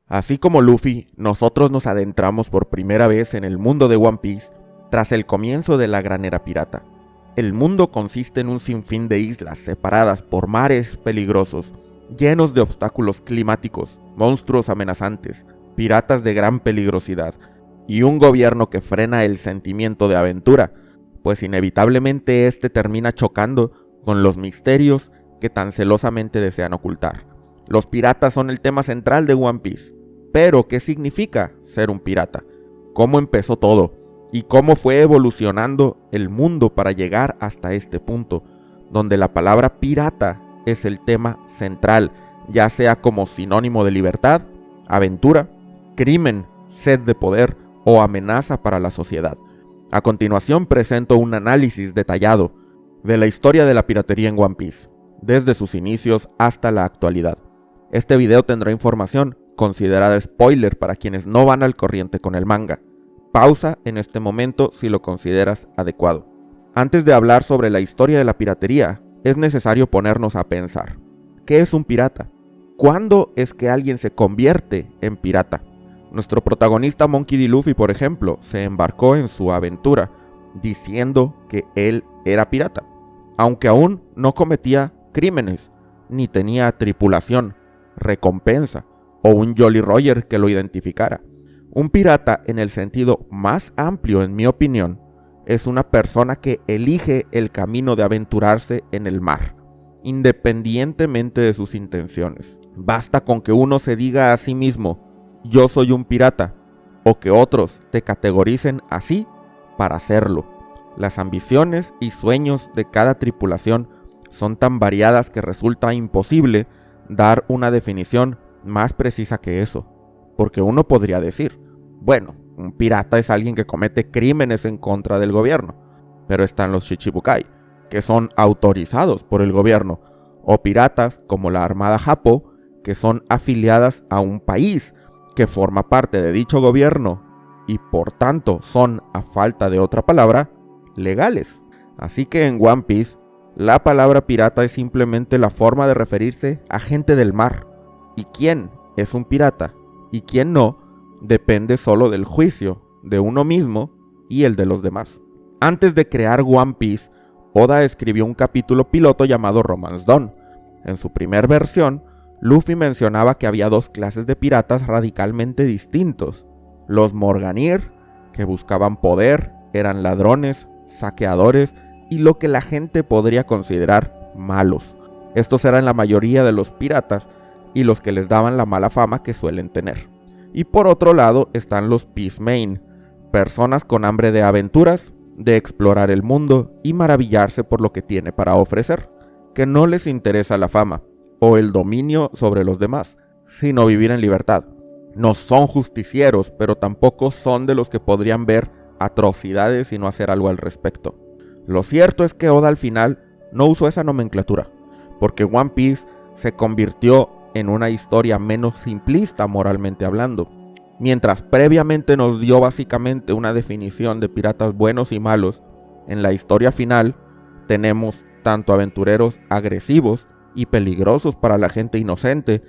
Así como Luffy, nosotros nos adentramos por primera vez en el mundo de One Piece tras el comienzo de la Gran Era Pirata. El mundo consiste en un sinfín de islas separadas por mares peligrosos, llenos de obstáculos climáticos, monstruos amenazantes, piratas de gran peligrosidad y un gobierno que frena el sentimiento de aventura, pues inevitablemente este termina chocando con los misterios que tan celosamente desean ocultar. Los piratas son el tema central de One Piece. Pero, ¿qué significa ser un pirata? ¿Cómo empezó todo? ¿Y cómo fue evolucionando el mundo para llegar hasta este punto, donde la palabra pirata es el tema central, ya sea como sinónimo de libertad, aventura, crimen, sed de poder o amenaza para la sociedad? A continuación presento un análisis detallado de la historia de la piratería en One Piece, desde sus inicios hasta la actualidad. Este video tendrá información considerada spoiler para quienes no van al corriente con el manga. Pausa en este momento si lo consideras adecuado. Antes de hablar sobre la historia de la piratería, es necesario ponernos a pensar. ¿Qué es un pirata? ¿Cuándo es que alguien se convierte en pirata? Nuestro protagonista Monkey D. Luffy, por ejemplo, se embarcó en su aventura diciendo que él era pirata, aunque aún no cometía crímenes, ni tenía tripulación, recompensa o un Jolly Roger que lo identificara. Un pirata, en el sentido más amplio, en mi opinión, es una persona que elige el camino de aventurarse en el mar, independientemente de sus intenciones. Basta con que uno se diga a sí mismo, yo soy un pirata, o que otros te categoricen así para hacerlo. Las ambiciones y sueños de cada tripulación son tan variadas que resulta imposible dar una definición más precisa que eso, porque uno podría decir, bueno, un pirata es alguien que comete crímenes en contra del gobierno, pero están los Shichibukai, que son autorizados por el gobierno, o piratas como la Armada Jappo, que son afiliadas a un país que forma parte de dicho gobierno y por tanto son, a falta de otra palabra, legales. Así que en One Piece, la palabra pirata es simplemente la forma de referirse a gente del mar. Y quién es un pirata y quién no depende solo del juicio de uno mismo y el de los demás. Antes de crear One Piece, Oda escribió un capítulo piloto llamado Romance Dawn. En su primer versión, Luffy mencionaba que había dos clases de piratas radicalmente distintos. Los Morganir, que buscaban poder, eran ladrones, saqueadores y lo que la gente podría considerar malos. Estos eran la mayoría de los piratas y los que les daban la mala fama que suelen tener. Y por otro lado están los Peacemain, personas con hambre de aventuras, de explorar el mundo y maravillarse por lo que tiene para ofrecer, que no les interesa la fama o el dominio sobre los demás, sino vivir en libertad. No son justicieros, pero tampoco son de los que podrían ver atrocidades y no hacer algo al respecto. Lo cierto es que Oda al final no usó esa nomenclatura, porque One Piece se convirtió en una historia menos simplista moralmente hablando. Mientras previamente nos dio básicamente una definición de piratas buenos y malos, en la historia final tenemos tanto aventureros agresivos y peligrosos para la gente inocente,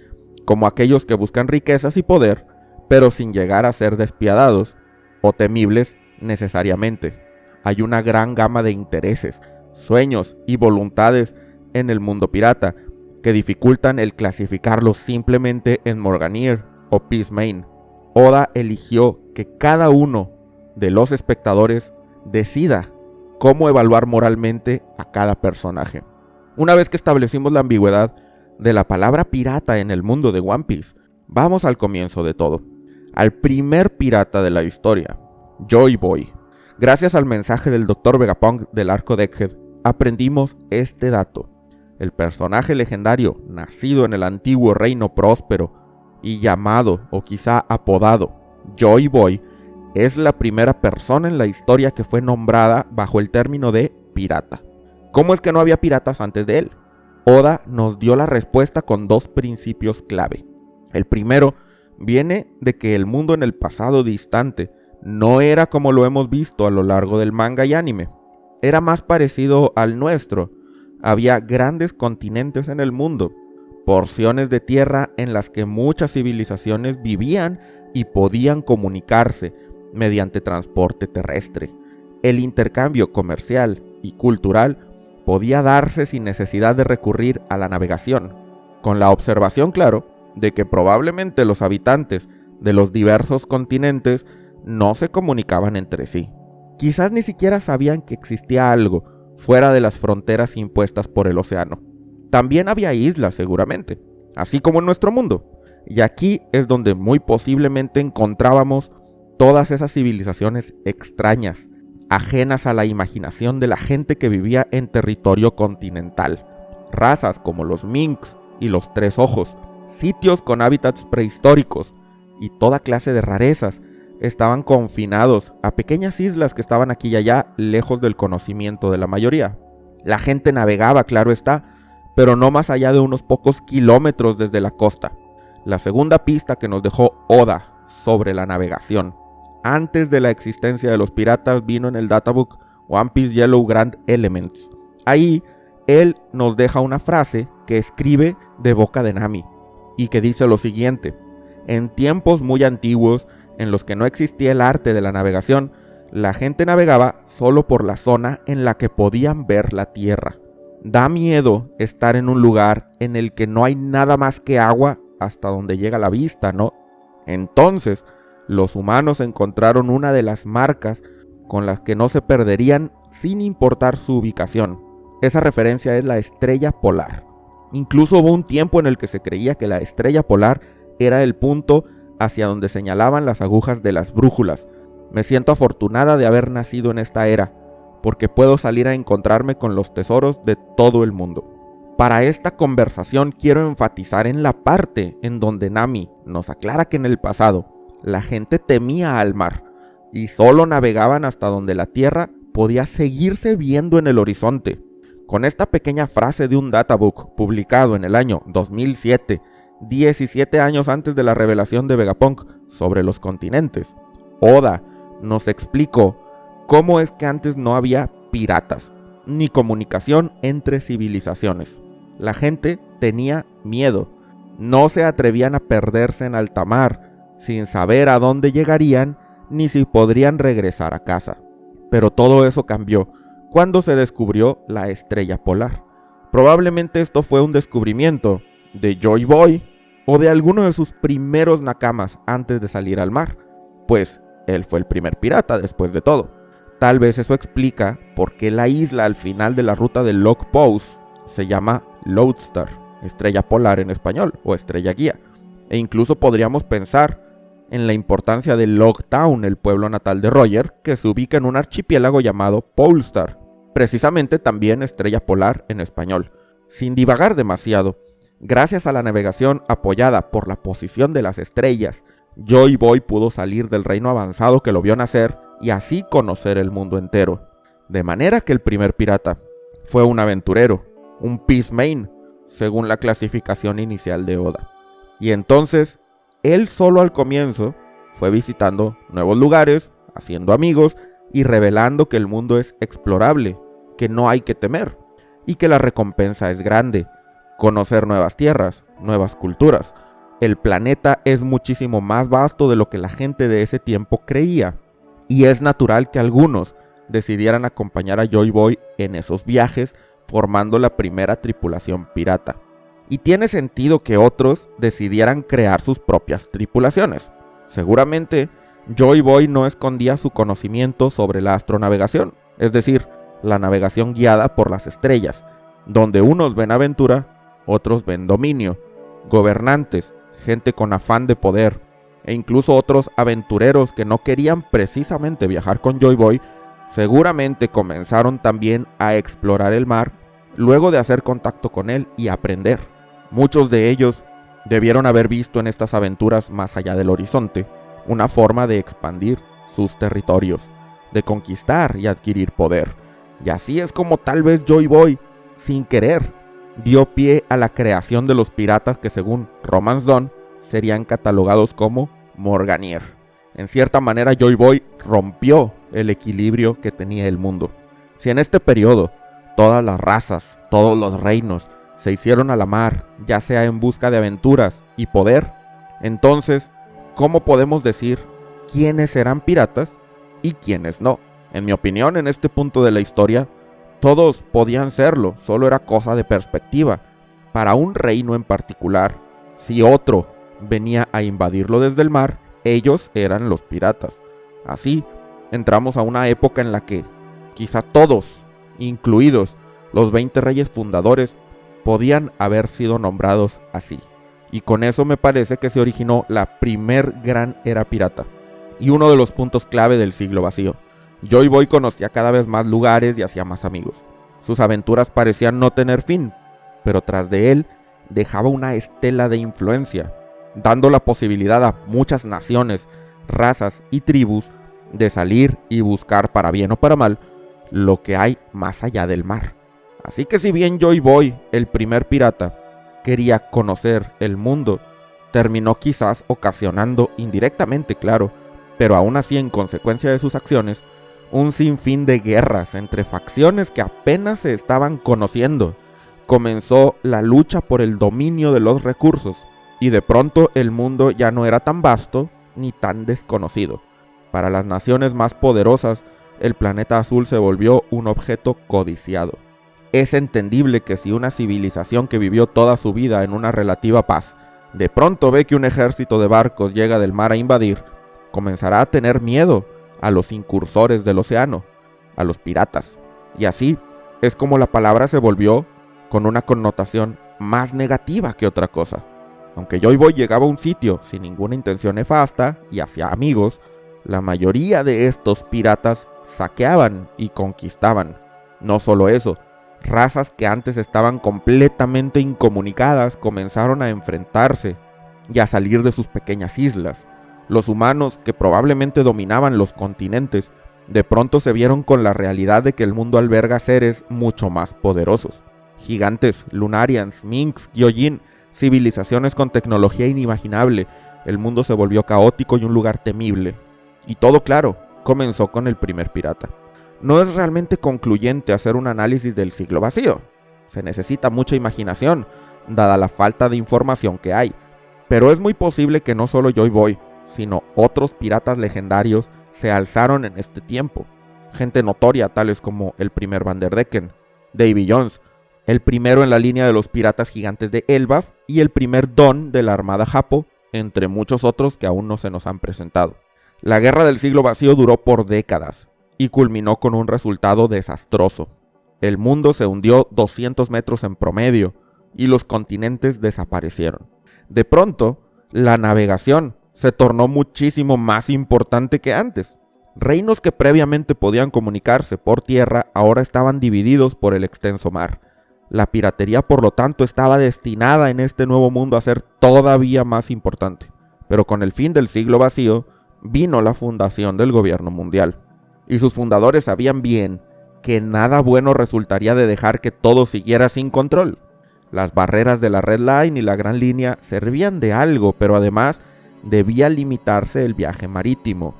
como aquellos que buscan riquezas y poder, pero sin llegar a ser despiadados o temibles necesariamente. Hay una gran gama de intereses, sueños y voluntades en el mundo pirata, que dificultan el clasificarlos simplemente en Morganir o Peacemain. Oda eligió que cada uno de los espectadores decida cómo evaluar moralmente a cada personaje. Una vez que establecimos la ambigüedad de la palabra pirata en el mundo de One Piece, vamos al comienzo de todo, al primer pirata de la historia, Joy Boy. Gracias al mensaje del Dr. Vegapunk del arco de Egghead, aprendimos este dato. El personaje legendario, nacido en el antiguo reino próspero y llamado o quizá apodado Joy Boy, es la primera persona en la historia que fue nombrada bajo el término de pirata. ¿Cómo es que no había piratas antes de él? Oda nos dio la respuesta con dos principios clave. El primero viene de que el mundo en el pasado distante no era como lo hemos visto a lo largo del manga y anime. Era más parecido al nuestro. Había grandes continentes en el mundo, porciones de tierra en las que muchas civilizaciones vivían y podían comunicarse mediante transporte terrestre. El intercambio comercial y cultural podía darse sin necesidad de recurrir a la navegación, con la observación, claro, de que probablemente los habitantes de los diversos continentes no se comunicaban entre sí. Quizás ni siquiera sabían que existía algo fuera de las fronteras impuestas por el océano. También había islas, seguramente, así como en nuestro mundo, y aquí es donde muy posiblemente encontrábamos todas esas civilizaciones extrañas, ajenas a la imaginación de la gente que vivía en territorio continental. Razas como los Minks y los Tres Ojos, sitios con hábitats prehistóricos y toda clase de rarezas estaban confinados a pequeñas islas que estaban aquí y allá, lejos del conocimiento de la mayoría. La gente navegaba, claro está, pero no más allá de unos pocos kilómetros desde la costa. La segunda pista que nos dejó Oda sobre la navegación antes de la existencia de los piratas vino en el databook One Piece Yellow Grand Elements. Ahí él nos deja una frase que escribe de boca de Nami y que dice lo siguiente: en tiempos muy antiguos en los que no existía el arte de la navegación, la gente navegaba solo por la zona en la que podían ver la tierra. Da miedo estar en un lugar en el que no hay nada más que agua hasta donde llega la vista, ¿no? Entonces, los humanos encontraron una de las marcas con las que no se perderían sin importar su ubicación. Esa referencia es la estrella polar. Incluso hubo un tiempo en el que se creía que la estrella polar era el punto hacia donde señalaban las agujas de las brújulas. Me siento afortunada de haber nacido en esta era, porque puedo salir a encontrarme con los tesoros de todo el mundo. Para esta conversación quiero enfatizar en la parte en donde Nami nos aclara que en el pasado la gente temía al mar y solo navegaban hasta donde la tierra podía seguirse viendo en el horizonte. Con esta pequeña frase de un databook publicado en el año 2007, 17 años antes de la revelación de Vegapunk sobre los continentes, Oda nos explicó cómo es que antes no había piratas, ni comunicación entre civilizaciones. La gente tenía miedo, no se atrevían a perderse en alta mar, sin saber a dónde llegarían ni si podrían regresar a casa. Pero todo eso cambió cuando se descubrió la estrella polar. Probablemente esto fue un descubrimiento de Joy Boy o de alguno de sus primeros nakamas antes de salir al mar, pues él fue el primer pirata después de todo. Tal vez eso explica por qué la isla al final de la ruta de Log Post se llama Lodestar, estrella polar en español o estrella guía, e incluso podríamos pensar en la importancia de Log Town, el pueblo natal de Roger, que se ubica en un archipiélago llamado Polestar, precisamente también estrella polar en español. Sin divagar demasiado, gracias a la navegación apoyada por la posición de las estrellas, Joy Boy pudo salir del reino avanzado que lo vio nacer y así conocer el mundo entero. De manera que el primer pirata fue un aventurero, un Peace Main, según la clasificación inicial de Oda. Y entonces, él solo al comienzo fue visitando nuevos lugares, haciendo amigos y revelando que el mundo es explorable, que no hay que temer y que la recompensa es grande. Conocer nuevas tierras, nuevas culturas. El planeta es muchísimo más vasto de lo que la gente de ese tiempo creía. Y es natural que algunos decidieran acompañar a Joy Boy en esos viajes, formando la primera tripulación pirata. Y tiene sentido que otros decidieran crear sus propias tripulaciones. Seguramente, Joy Boy no escondía su conocimiento sobre la astronavegación, es decir, la navegación guiada por las estrellas, donde unos ven aventura, otros ven dominio, gobernantes, gente con afán de poder, e incluso otros aventureros que no querían precisamente viajar con Joy Boy, seguramente comenzaron también a explorar el mar luego de hacer contacto con él y aprender. Muchos de ellos debieron haber visto en estas aventuras más allá del horizonte una forma de expandir sus territorios, de conquistar y adquirir poder. Y así es como tal vez Joy Boy, sin querer, dio pie a la creación de los piratas que según Romance Dawn serían catalogados como Morganier. En cierta manera Joy Boy rompió el equilibrio que tenía el mundo. Si en este periodo todas las razas, todos los reinos se hicieron a la mar, ya sea en busca de aventuras y poder. Entonces, ¿cómo podemos decir quiénes eran piratas y quiénes no? En mi opinión, en este punto de la historia, todos podían serlo, solo era cosa de perspectiva. Para un reino en particular, si otro venía a invadirlo desde el mar, ellos eran los piratas. Así, entramos a una época en la que quizá todos, incluidos los 20 reyes fundadores, podían haber sido nombrados así. Y con eso me parece que se originó la primer gran era pirata. Y uno de los puntos clave del siglo vacío. Joy Boy conocía cada vez más lugares y hacía más amigos. Sus aventuras parecían no tener fin, pero tras de él dejaba una estela de influencia, dando la posibilidad a muchas naciones, razas y tribus de salir y buscar, para bien o para mal, lo que hay más allá del mar. Así que si bien Joy Boy, el primer pirata, quería conocer el mundo, terminó quizás ocasionando indirectamente, claro, pero aún así en consecuencia de sus acciones, un sinfín de guerras entre facciones que apenas se estaban conociendo. Comenzó la lucha por el dominio de los recursos, y de pronto el mundo ya no era tan vasto ni tan desconocido. Para las naciones más poderosas, el planeta azul se volvió un objeto codiciado. Es entendible que si una civilización que vivió toda su vida en una relativa paz, de pronto ve que un ejército de barcos llega del mar a invadir, comenzará a tener miedo a los incursores del océano, a los piratas. Y así es como la palabra se volvió con una connotación más negativa que otra cosa. Aunque Joy Boy llegaba a un sitio sin ninguna intención nefasta y hacía amigos, la mayoría de estos piratas saqueaban y conquistaban. No solo eso, razas que antes estaban completamente incomunicadas comenzaron a enfrentarse y a salir de sus pequeñas islas. Los humanos, que probablemente dominaban los continentes, de pronto se vieron con la realidad de que el mundo alberga seres mucho más poderosos. Gigantes, Lunarians, Minks, Gyojin, civilizaciones con tecnología inimaginable. El mundo se volvió caótico y un lugar temible. Y todo, claro, comenzó con el primer pirata. No es realmente concluyente hacer un análisis del siglo vacío. Se necesita mucha imaginación, dada la falta de información que hay. Pero es muy posible que no solo Joy Boy, sino otros piratas legendarios se alzaron en este tiempo. Gente notoria tales como el primer Vanderdecken, Davy Jones, el primero en la línea de los piratas gigantes de Elbaf y el primer Don de la Armada Japo, entre muchos otros que aún no se nos han presentado. La guerra del siglo vacío duró por décadas y culminó con un resultado desastroso. El mundo se hundió 200 metros en promedio y los continentes desaparecieron. De pronto, la navegación se tornó muchísimo más importante que antes. Reinos que previamente podían comunicarse por tierra ahora estaban divididos por el extenso mar. La piratería, por lo tanto, estaba destinada en este nuevo mundo a ser todavía más importante. Pero con el fin del siglo vacío, vino la fundación del gobierno mundial. Y sus fundadores sabían bien que nada bueno resultaría de dejar que todo siguiera sin control. Las barreras de la Red Line y la Gran Línea servían de algo, pero además debía limitarse el viaje marítimo.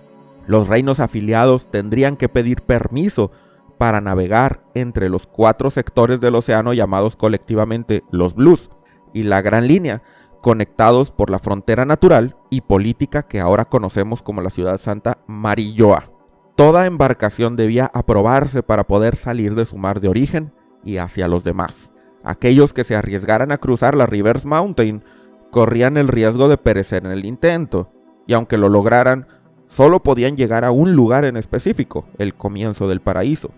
Los reinos afiliados tendrían que pedir permiso para navegar entre los 4 sectores del océano llamados colectivamente los Blues y la Gran Línea, conectados por la frontera natural y política que ahora conocemos como la ciudad santa Marilloa. Toda embarcación debía aprobarse para poder salir de su mar de origen y hacia los demás. Aquellos que se arriesgaran a cruzar la Reverse Mountain corrían el riesgo de perecer en el intento, y aunque lo lograran, solo podían llegar a un lugar en específico, el comienzo del paraíso.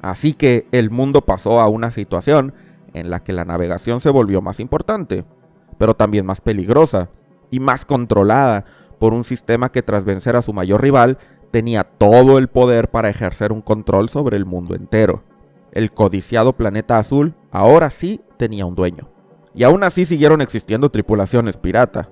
Así que el mundo pasó a una situación en la que la navegación se volvió más importante, pero también más peligrosa y más controlada por un sistema que, tras vencer a su mayor rival, tenía todo el poder para ejercer un control sobre el mundo entero. El codiciado planeta azul ahora sí tenía un dueño. Y aún así siguieron existiendo tripulaciones pirata.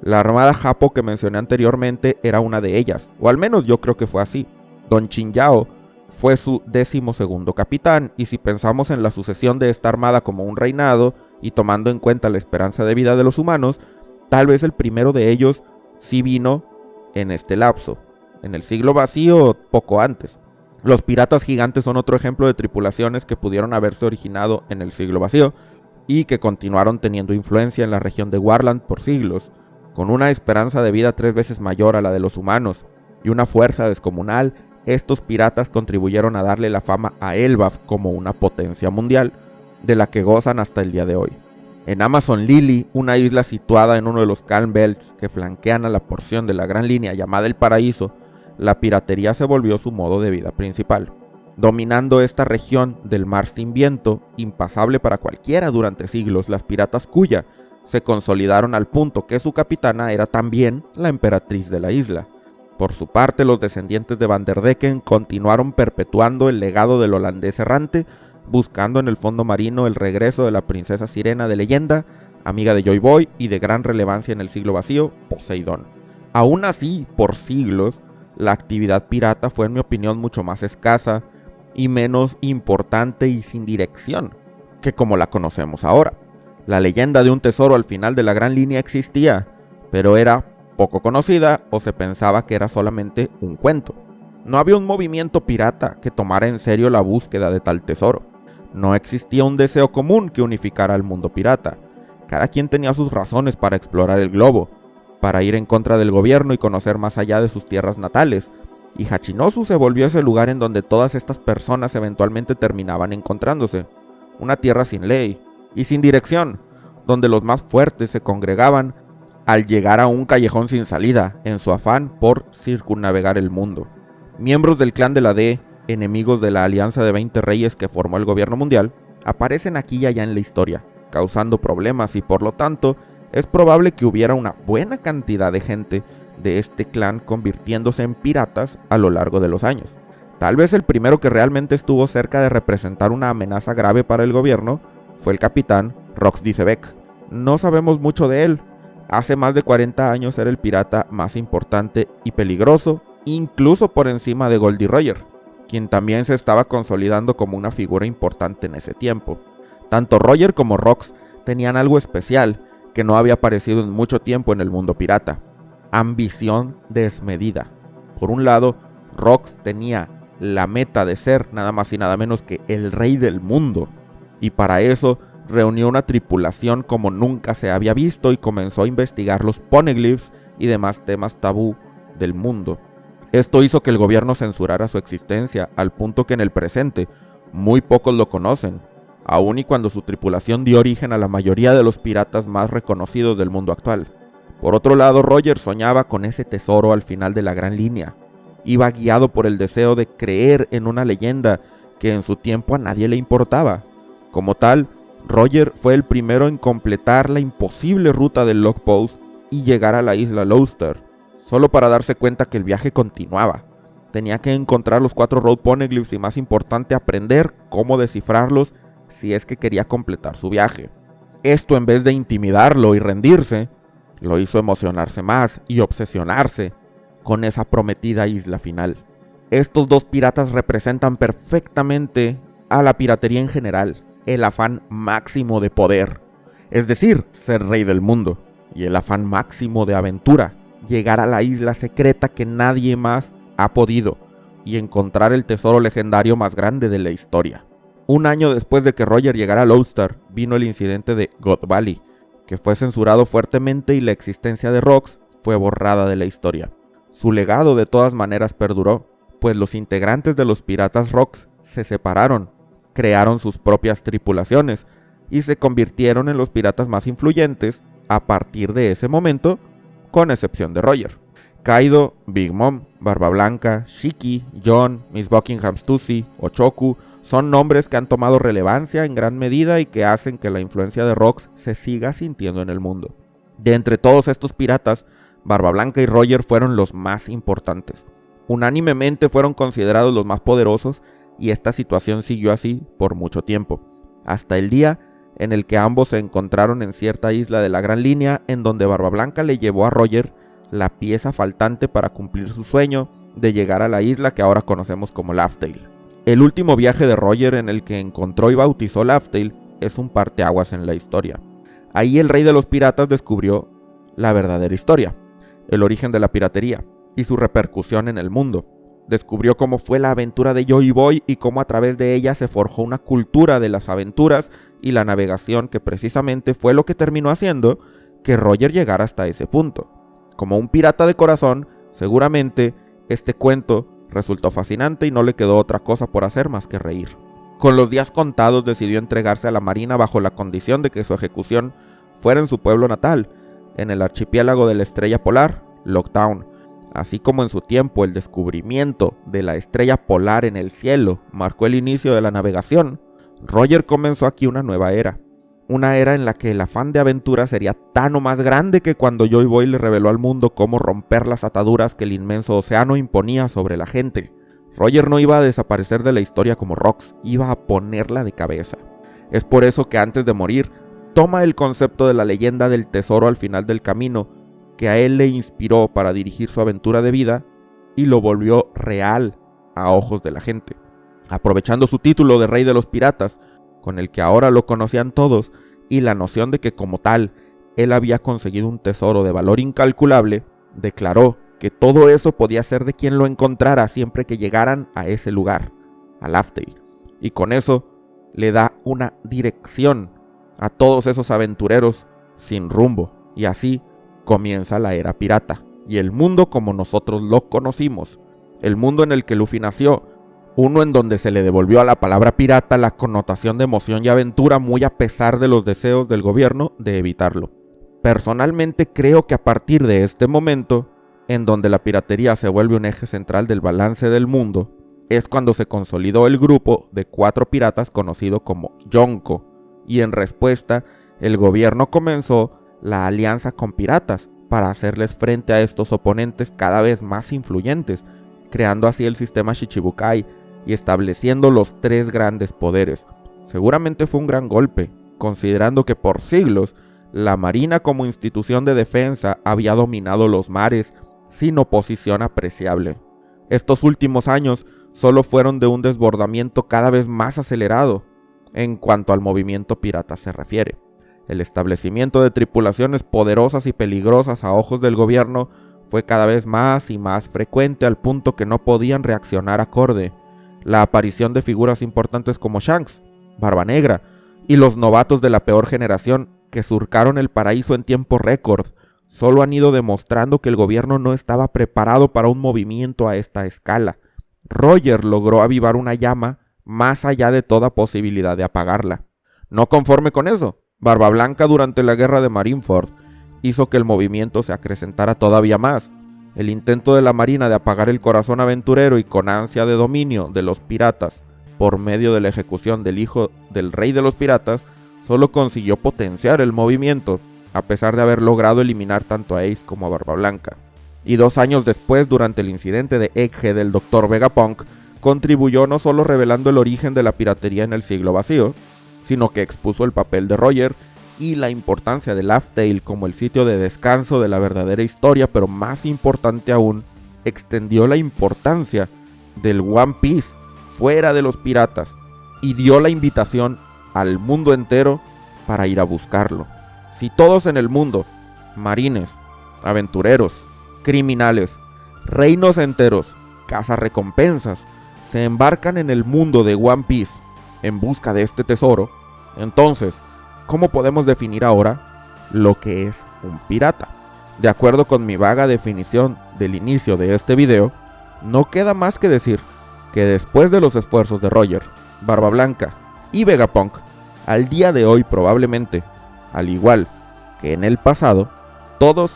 La armada Japo que mencioné anteriormente era una de ellas, o al menos yo creo que fue así. Don Chin Yao fue su 12º capitán, y si pensamos en la sucesión de esta armada como un reinado, y tomando en cuenta la esperanza de vida de los humanos, tal vez el primero de ellos sí vino en este lapso, en el siglo vacío poco antes. Los piratas gigantes son otro ejemplo de tripulaciones que pudieron haberse originado en el siglo vacío, y que continuaron teniendo influencia en la región de Warland por siglos, con una esperanza de vida 3 veces mayor a la de los humanos y una fuerza descomunal. Estos piratas contribuyeron a darle la fama a Elbaf como una potencia mundial, de la que gozan hasta el día de hoy. En Amazon Lily, una isla situada en uno de los Calm Belts que flanquean a la porción de la Gran Línea llamada El Paraíso, la piratería se volvió su modo de vida principal, dominando esta región del mar sin viento, impasable para cualquiera durante siglos. Las piratas Kuya se consolidaron al punto que su capitana era también la emperatriz de la isla. Por su parte, los descendientes de Vanderdecken continuaron perpetuando el legado del holandés errante, buscando en el fondo marino el regreso de la princesa sirena de leyenda, amiga de Joy Boy y de gran relevancia en el siglo vacío, Poseidón. Aún así, por siglos, la actividad pirata fue, en mi opinión, mucho más escasa y menos importante y sin dirección que como la conocemos ahora. La leyenda de un tesoro al final de la Gran Línea existía, pero era poco conocida o se pensaba que era solamente un cuento. No había un movimiento pirata que tomara en serio la búsqueda de tal tesoro. No existía un deseo común que unificara al mundo pirata. Cada quien tenía sus razones para explorar el globo, para ir en contra del gobierno y conocer más allá de sus tierras natales, y Hachinosu se volvió ese lugar en donde todas estas personas eventualmente terminaban encontrándose. Una tierra sin ley y sin dirección, donde los más fuertes se congregaban al llegar a un callejón sin salida, en su afán por circunnavegar el mundo. Miembros del clan de la D, enemigos de la alianza de 20 reyes que formó el gobierno mundial, aparecen aquí y allá en la historia, causando problemas, y por lo tanto, es probable que hubiera una buena cantidad de gente de este clan convirtiéndose en piratas a lo largo de los años. Tal vez el primero que realmente estuvo cerca de representar una amenaza grave para el gobierno fue el capitán Rox Dicebek. No sabemos mucho de él. Hace más de 40 años era el pirata más importante y peligroso, incluso por encima de Goldie Roger, quien también se estaba consolidando como una figura importante en ese tiempo. Tanto Roger como Rox tenían algo especial que no había aparecido en mucho tiempo en el mundo pirata: ambición desmedida. Por un lado, Rox tenía la meta de ser nada más y nada menos que el rey del mundo, y para eso reunió una tripulación como nunca se había visto y comenzó a investigar los poneglyphs y demás temas tabú del mundo. Esto hizo que el gobierno censurara su existencia, al punto que en el presente muy pocos lo conocen, aun y cuando su tripulación dio origen a la mayoría de los piratas más reconocidos del mundo actual. Por otro lado, Roger soñaba con ese tesoro al final de la Gran Línea. Iba guiado por el deseo de creer en una leyenda que en su tiempo a nadie le importaba. Como tal, Roger fue el primero en completar la imposible ruta del Log Post y llegar a la isla Louster, solo para darse cuenta que el viaje continuaba. Tenía que encontrar los 4 Road Poneglyphs y, más importante, aprender cómo descifrarlos si es que quería completar su viaje. Esto, en vez de intimidarlo y rendirse, lo hizo emocionarse más y obsesionarse con esa prometida isla final. Estos dos piratas representan perfectamente a la piratería en general: el afán máximo de poder, es decir, ser rey del mundo, y el afán máximo de aventura, llegar a la isla secreta que nadie más ha podido y encontrar el tesoro legendario más grande de la historia. Un año después de que Roger llegara a Louster, vino el incidente de God Valley, que fue censurado fuertemente y la existencia de Rox fue borrada de la historia. Su legado de todas maneras perduró, pues los integrantes de los piratas Rox se separaron, crearon sus propias tripulaciones y se convirtieron en los piratas más influyentes a partir de ese momento, con excepción de Roger. Kaido, Big Mom, Barba Blanca, Shiki, John, Miss Buckingham Stussy, Ochoku son nombres que han tomado relevancia en gran medida y que hacen que la influencia de Rox se siga sintiendo en el mundo. De entre todos estos piratas, Barba Blanca y Roger fueron los más importantes. Unánimemente fueron considerados los más poderosos, y esta situación siguió así por mucho tiempo, hasta el día en el que ambos se encontraron en cierta isla de la Gran Línea, en donde Barba Blanca le llevó a Roger la pieza faltante para cumplir su sueño de llegar a la isla que ahora conocemos como Laugh Tale. El último viaje de Roger en el que encontró y bautizó Laugh Tale es un parteaguas en la historia. Ahí el rey de los piratas descubrió la verdadera historia, el origen de la piratería y su repercusión en el mundo. Descubrió cómo fue la aventura de Joy Boy y cómo a través de ella se forjó una cultura de las aventuras y la navegación, que precisamente fue lo que terminó haciendo que Roger llegara hasta ese punto. Como un pirata de corazón, seguramente este cuento resultó fascinante y no le quedó otra cosa por hacer más que reír. Con los días contados decidió entregarse a la marina bajo la condición de que su ejecución fuera en su pueblo natal, en el archipiélago de la estrella polar, Lockdown. Así como en su tiempo el descubrimiento de la estrella polar en el cielo marcó el inicio de la navegación, Roger comenzó aquí una nueva era. Una era en la que el afán de aventura sería tan o más grande que cuando Joy Boy le reveló al mundo cómo romper las ataduras que el inmenso océano imponía sobre la gente. Roger no iba a desaparecer de la historia como Rox, iba a ponerla de cabeza. Es por eso que antes de morir, toma el concepto de la leyenda del tesoro al final del camino, que a él le inspiró para dirigir su aventura de vida, y lo volvió real a ojos de la gente. Aprovechando su título de Rey de los Piratas, con el que ahora lo conocían todos, y la noción de que como tal, él había conseguido un tesoro de valor incalculable, declaró que todo eso podía ser de quien lo encontrara siempre que llegaran a ese lugar, a Laugh Tale. Y con eso le da una dirección a todos esos aventureros sin rumbo. Y así comienza la era pirata y el mundo como nosotros lo conocimos. El mundo en el que Luffy nació, uno en donde se le devolvió a la palabra pirata la connotación de emoción y aventura, muy a pesar de los deseos del gobierno de evitarlo. Personalmente creo que a partir de este momento, en donde la piratería se vuelve un eje central del balance del mundo, es cuando se consolidó el grupo de 4 piratas conocido como Yonko, y en respuesta el gobierno comenzó la alianza con piratas para hacerles frente a estos oponentes cada vez más influyentes, creando así el sistema Shichibukai y estableciendo los 3 grandes poderes. Seguramente fue un gran golpe, considerando que por siglos la marina como institución de defensa había dominado los mares sin oposición apreciable. Estos últimos años solo fueron de un desbordamiento cada vez más acelerado en cuanto al movimiento pirata se refiere. El establecimiento de tripulaciones poderosas y peligrosas a ojos del gobierno fue cada vez más y más frecuente al punto que no podían reaccionar acorde. La aparición de figuras importantes como Shanks, Barba Negra y los novatos de la peor generación que surcaron el paraíso en tiempo récord solo han ido demostrando que el gobierno no estaba preparado para un movimiento a esta escala. Roger logró avivar una llama más allá de toda posibilidad de apagarla. No conforme con eso, Barba Blanca durante la guerra de Marineford hizo que el movimiento se acrecentara todavía más. El intento de la marina de apagar el corazón aventurero y con ansia de dominio de los piratas por medio de la ejecución del hijo del rey de los piratas solo consiguió potenciar el movimiento, a pesar de haber logrado eliminar tanto a Ace como a Barba Blanca. Y 2 años después, durante el incidente de Egghead del Dr. Vegapunk, contribuyó no solo revelando el origen de la piratería en el siglo vacío, sino que expuso el papel de Roger y la importancia de Laugh Tale como el sitio de descanso de la verdadera historia, pero más importante aún, extendió la importancia del One Piece fuera de los piratas y dio la invitación al mundo entero para ir a buscarlo. Si todos en el mundo, marines, aventureros, criminales, reinos enteros, cazarrecompensas, se embarcan en el mundo de One Piece en busca de este tesoro, entonces, ¿cómo podemos definir ahora lo que es un pirata? De acuerdo con mi vaga definición del inicio de este video, no queda más que decir que después de los esfuerzos de Roger, Barba Blanca y Vegapunk, al día de hoy probablemente, al igual que en el pasado, todos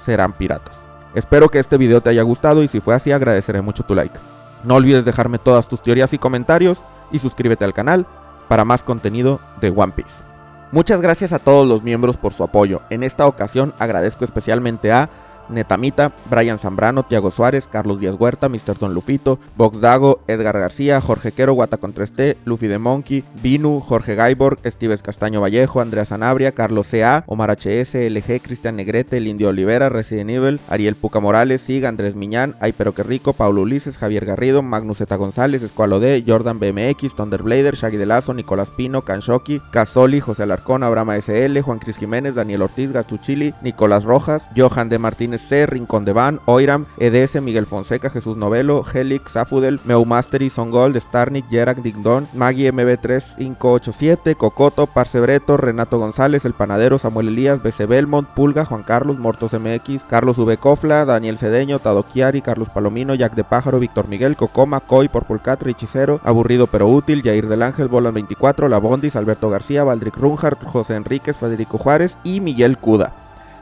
serán piratas. Espero que este video te haya gustado y si fue así agradeceré mucho tu like. No olvides dejarme todas tus teorías y comentarios y suscríbete al canal para más contenido de One Piece. Muchas gracias a todos los miembros por su apoyo. En esta ocasión agradezco especialmente a Netamita, Brian Zambrano, Tiago Suárez, Carlos Díaz Huerta, Mr. Don Lufito, Box Dago, Edgar García, Jorge Quero, Guata con 3T, Luffy the Monkey, Binu, Jorge Gaiborg, Estives Castaño Vallejo, Andrea Sanabria, Carlos C.A., Omar HS, LG, Cristian Negrete, El Indio Olivera, Resident Evil, Ariel Puca Morales, Sig, Andrés Miñán, Ay Pero Que Rico, Paulo Ulises, Javier Garrido, Magnus Z González, Escualo D, Jordan BMX, Thunderblader, Shaggy de Lazo, Nicolás Pino, Kanshoki, Casoli, José Alarcón, Abraham SL, Juan Cris Jiménez, Daniel Ortiz, Gastuchili, Nicolás Rojas, Johan de Martínez NC, Rincón de Van, Oiram, EDS, Miguel Fonseca, Jesús Novelo, Helix, Zafudel, Meumastery, Songold, Starnik, Yerak, Dingdon, Maggie MB3587, Cocoto, Parce Breto, Renato González, El Panadero, Samuel Elías, BC Belmont, Pulga, Juan Carlos, Mortos MX, Carlos V. Cofla, Daniel Cedeño, Tadoquiari, Carlos Palomino, Jack de Pájaro, Víctor Miguel, Cocoma, Coy, Porpulcat, Richicero, Aburrido pero Útil, Jair del Ángel, Bolan 24, La Bondis, Alberto García, Valdric Runhart, José Enríquez, Federico Juárez y Miguel Cuda.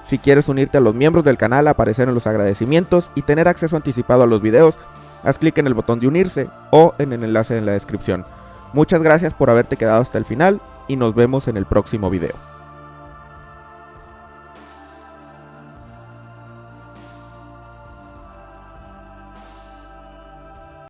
Si quieres unirte a los miembros del canal, aparecer en los agradecimientos y tener acceso anticipado a los videos, haz clic en el botón de unirse o en el enlace en la descripción. Muchas gracias por haberte quedado hasta el final y nos vemos en el próximo video.